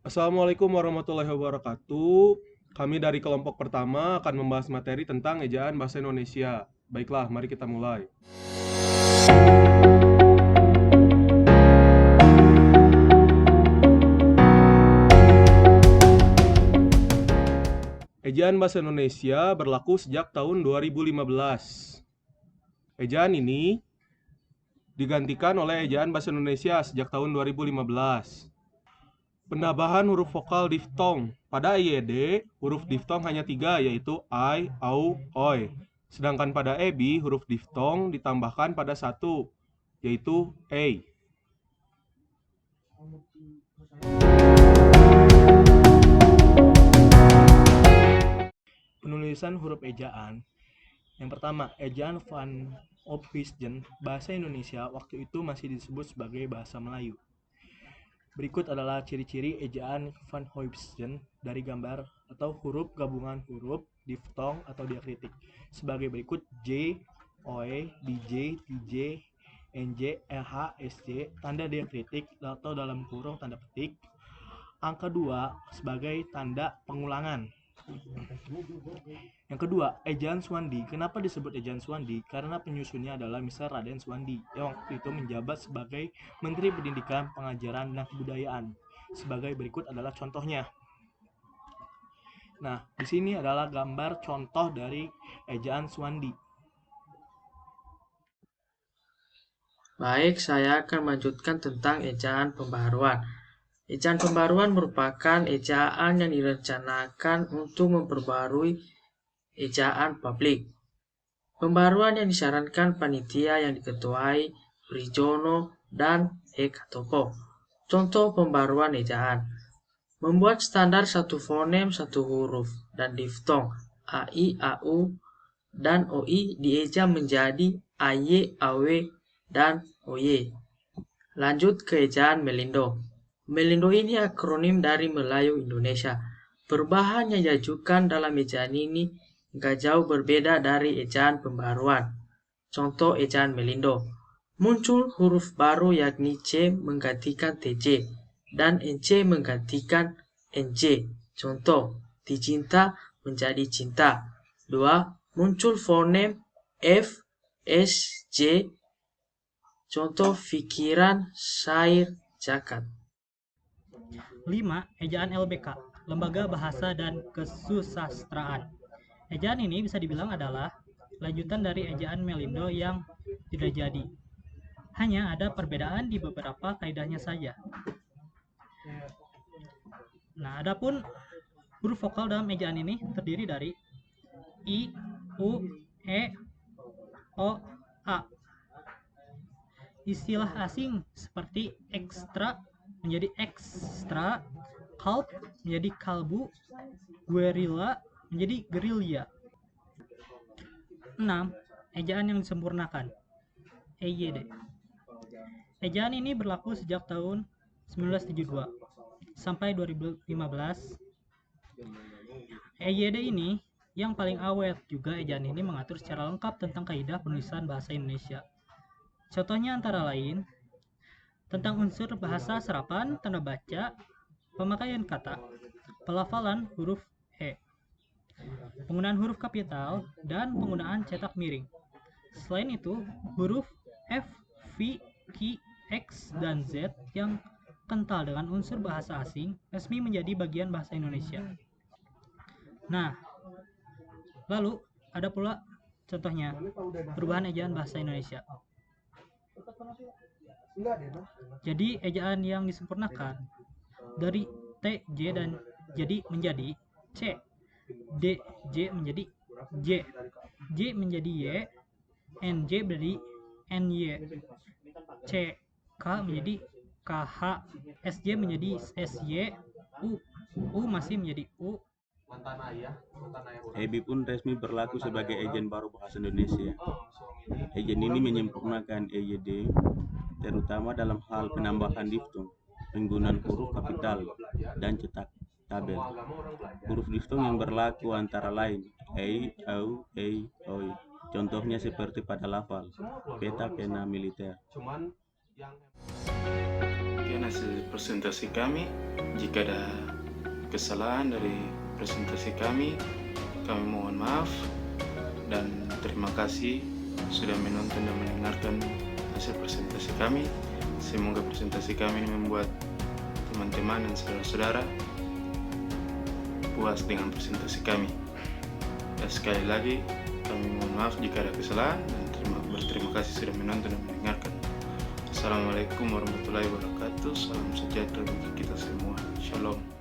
Assalamualaikum warahmatullahi wabarakatuh. Kami dari kelompok pertama akan membahas materi tentang ejaan bahasa Indonesia. Baiklah, mari kita mulai. Ejaan bahasa Indonesia berlaku sejak tahun 2015. Ejaan ini digantikan oleh ejaan bahasa Indonesia sejak tahun 2015. Penambahan huruf vokal diftong. Pada EYD, huruf diftong hanya 3, yaitu I, AU, OI. Sedangkan pada EBI, huruf diftong ditambahkan pada 1, yaitu A. Penulisan huruf ejaan. Yang pertama, ejaan Van Ophuijsen bahasa Indonesia waktu itu masih disebut sebagai bahasa Melayu. Berikut adalah ciri-ciri ejaan Van Ophuijsen dari gambar atau huruf gabungan huruf diftong atau diakritik. Sebagai berikut: J, OE, DJ, TJ, NJ, LH, SJ, tanda diakritik atau dalam kurung tanda petik. Angka 2 sebagai tanda pengulangan. Yang kedua, ejaan Swandi. Kenapa disebut ejaan Swandi? Karena penyusunnya adalah misal Raden Swandi yang waktu itu menjabat sebagai Menteri Pendidikan, Pengajaran, dan Kebudayaan. Sebagai berikut adalah contohnya. Nah, di sini adalah gambar contoh dari ejaan Swandi. Baik, saya akan melanjutkan tentang ejaan pembaharuan. Ejaan pembaharuan merupakan ejaan yang direncanakan untuk memperbarui ejaan publik. Pembaharuan yang disarankan panitia yang diketuai Prijono dan Ekatopo. Contoh pembaharuan ejaan: membuat standar satu fonem satu huruf dan diftong AI, AU, dan OI dieja menjadi AY, AW, dan OY. Lanjut ke ejaan Melindo. Melindo ini akronim dari Melayu Indonesia. Perubahan yang diajukan dalam ejaan ini gak jauh berbeda dari ejaan pembaharuan. Contoh ejaan Melindo: muncul huruf baru yakni C menggantikan TJ dan NC menggantikan NJ. Contoh, dicinta menjadi cinta. 2. Muncul fonem F, S, J. Contoh, pikiran, syair, zakat. 5. Ejaan LBK, Lembaga Bahasa dan Kesusastraan. Ejaan ini bisa dibilang adalah lanjutan dari ejaan Melindo yang tidak jadi. Hanya ada perbedaan di beberapa kaidahnya saja. Nah, adapun huruf vokal dalam ejaan ini terdiri dari I, U, E, O, A. Istilah asing seperti ekstra menjadi ekstra, kalb menjadi kalbu, guerilla menjadi gerilya. 6. Ejaan yang disempurnakan, EYD. Ejaan ini berlaku sejak tahun 1972 sampai 2015. EYD ini yang paling awet. Juga ejaan ini mengatur secara lengkap tentang kaidah penulisan bahasa Indonesia. Contohnya antara lain tentang unsur bahasa serapan, tanda baca, pemakaian kata, pelafalan huruf E, penggunaan huruf kapital, dan penggunaan cetak miring. Selain itu, huruf F, V, Q, X, dan Z yang kental dengan unsur bahasa asing resmi menjadi bagian bahasa Indonesia. Nah, lalu ada pula contohnya perubahan ejaan bahasa Indonesia. Jadi ejaan yang disempurnakan dari T, J dan jadi menjadi C, D, J menjadi J, J menjadi Y, N, J menjadi NY, C, K menjadi KH, SJ menjadi SY, U masih menjadi U. EBI pun resmi berlaku sebagai ejaan baru bahasa Indonesia. Ejaan ini menyempurnakan EYD, terutama dalam hal penambahan diftong, penggunaan huruf kapital, dan cetak tabel. Huruf diftong yang berlaku antara lain A, AU, A, OI. Contohnya seperti pada lafal peta pena militer. Oke, Demikian hasil presentasi kami. Jika ada kesalahan dari presentasi kami mohon maaf dan terima kasih sudah menonton dan mendengarkan hasil presentasi kami. Semoga presentasi kami ini membuat teman-teman dan saudara-saudara puas dengan presentasi kami. Dan sekali lagi kami mohon maaf jika ada kesalahan dan berterima kasih sudah menonton dan mendengarkan. Assalamualaikum warahmatullahi wabarakatuh. Salam sejahtera bagi kita semua. Shalom.